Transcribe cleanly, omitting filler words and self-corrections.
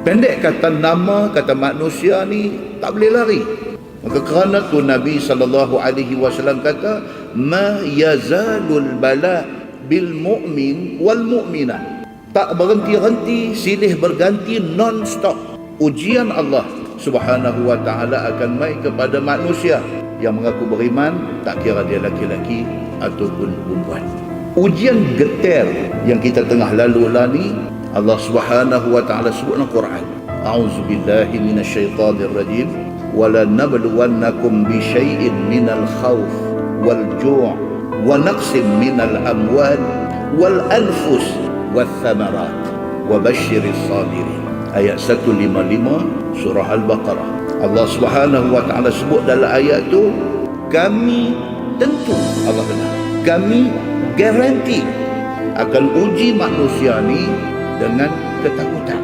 Pendek kata nama, kata manusia ni tak boleh lari. Maka kerana tu Nabi SAW kata, ma yazalul bala bil mu'min wal mu'minah. Tak berhenti-henti, silih berganti, non-stop. Ujian Allah Subhanahu wa ta'ala akan mai kepada manusia yang mengaku beriman, tak kira dia laki-laki ataupun perempuan. Ujian getir yang kita tengah lalulah ni, Allah Subhanahu wa ta'ala sebut dalam Quran, a'udzubillahi minasyaitanir rajim, wala nabluwannakum bi syai'in minal khawf wal ju' wa naqsim minal amwal wal anfus wath thamarat wa basyiris sabirin. Ayat 155 surah Al-Baqarah. Allah Subhanahu wa ta'ala sebut dalam ayat tu, kami tentu, Allah kata, kami garanti akan uji manusia ni dengan ketakutan.